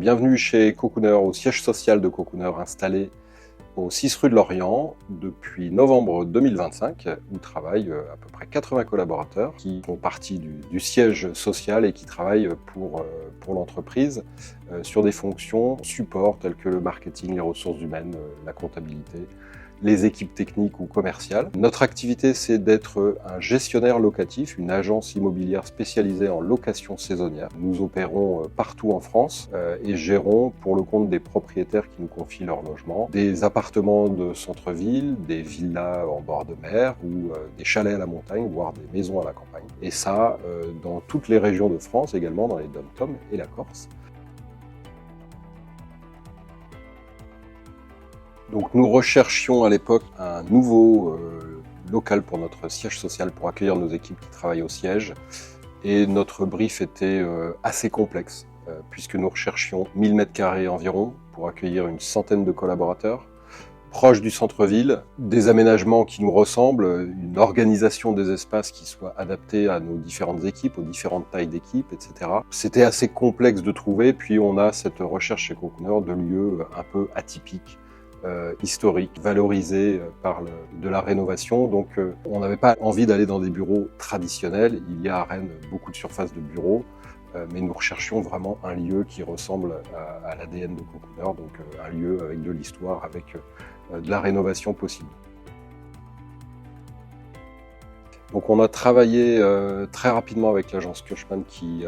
Bienvenue chez Cocooner, au siège social de Cocooner installé au 6 rue de Lorient depuis novembre 2025, où travaillent à peu près 80 collaborateurs qui font partie du siège social et qui travaillent pour l'entreprise sur des fonctions support telles que le marketing, les ressources humaines, la comptabilité, les équipes techniques ou commerciales. Notre activité, c'est d'être un gestionnaire locatif, une agence immobilière spécialisée en location saisonnière. Nous opérons partout en France et gérons pour le compte des propriétaires qui nous confient leur logement, des appartements de centre-ville, des villas en bord de mer ou des chalets à la montagne, voire des maisons à la campagne. Et ça, dans toutes les régions de France, également dans les DOM-TOM et la Corse. Donc nous recherchions à l'époque un nouveau local pour notre siège social pour accueillir nos équipes qui travaillent au siège. Et notre brief était assez complexe puisque nous recherchions 1000 m² environ pour accueillir une centaine de collaborateurs, proche du centre-ville, des aménagements qui nous ressemblent, une organisation des espaces qui soit adaptée à nos différentes équipes, aux différentes tailles d'équipes, etc. C'était assez complexe de trouver, puis on a cette recherche chez Cocooner de lieux un peu atypiques, historique, valorisé par de la rénovation. Donc on n'avait pas envie d'aller dans des bureaux traditionnels. Il y a à Rennes beaucoup de surfaces de bureaux, mais nous recherchions vraiment un lieu qui ressemble à l'ADN de Cocooner, donc un lieu avec de l'histoire, avec de la rénovation possible. Donc on a travaillé très rapidement avec l'agence Kirchmann qui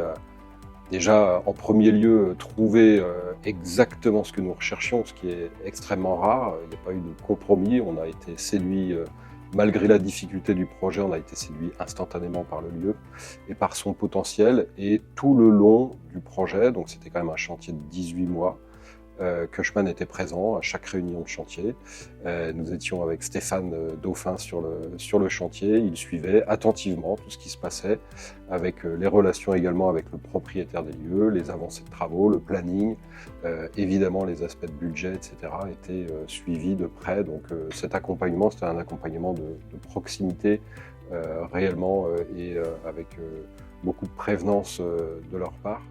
déjà, en premier lieu, trouver exactement ce que nous recherchions, ce qui est extrêmement rare. Il n'y a pas eu de compromis. On a été séduit, malgré la difficulté du projet, on a été séduit instantanément par le lieu et par son potentiel. Et tout le long du projet, donc c'était quand même un chantier de 18 mois, Kirchmann était présent à chaque réunion de chantier. Nous étions avec Stéphane Dauphin sur le chantier. Il suivait attentivement tout ce qui se passait, avec les relations également avec le propriétaire des lieux, les avancées de travaux, le planning, évidemment les aspects de budget, etc. étaient suivis de près. Donc cet accompagnement, c'était un accompagnement de proximité réellement et avec beaucoup de prévenance de leur part.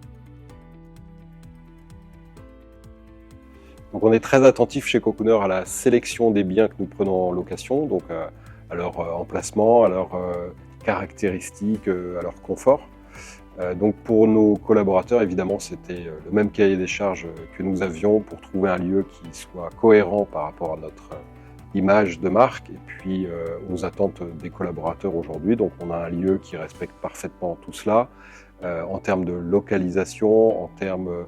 Donc on est très attentif chez Cocooner à la sélection des biens que nous prenons en location, donc à leur emplacement, à leurs caractéristiques, à leur confort. Donc pour nos collaborateurs, évidemment, c'était le même cahier des charges que nous avions pour trouver un lieu qui soit cohérent par rapport à notre image de marque et puis aux attentes des collaborateurs aujourd'hui. Donc on a un lieu qui respecte parfaitement tout cela en termes de localisation, en termes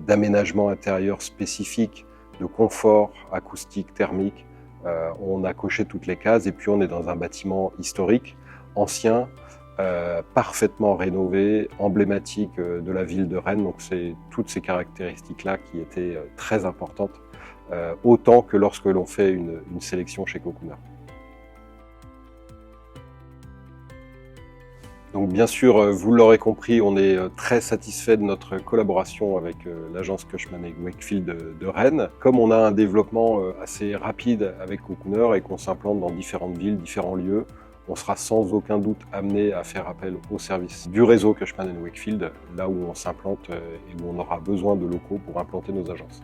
d'aménagement intérieur spécifique, de confort acoustique, thermique. On a coché toutes les cases et puis on est dans un bâtiment historique, ancien, parfaitement rénové, emblématique de la ville de Rennes. Donc c'est toutes ces caractéristiques-là qui étaient très importantes, autant que lorsque l'on fait une sélection chez Cocooner. Donc bien sûr, vous l'aurez compris, on est très satisfait de notre collaboration avec l'agence Cushman & Wakefield de Rennes. Comme on a un développement assez rapide avec Cocooner et qu'on s'implante dans différentes villes, différents lieux, on sera sans aucun doute amené à faire appel au service du réseau Cushman & Wakefield, là où on s'implante et où on aura besoin de locaux pour implanter nos agences.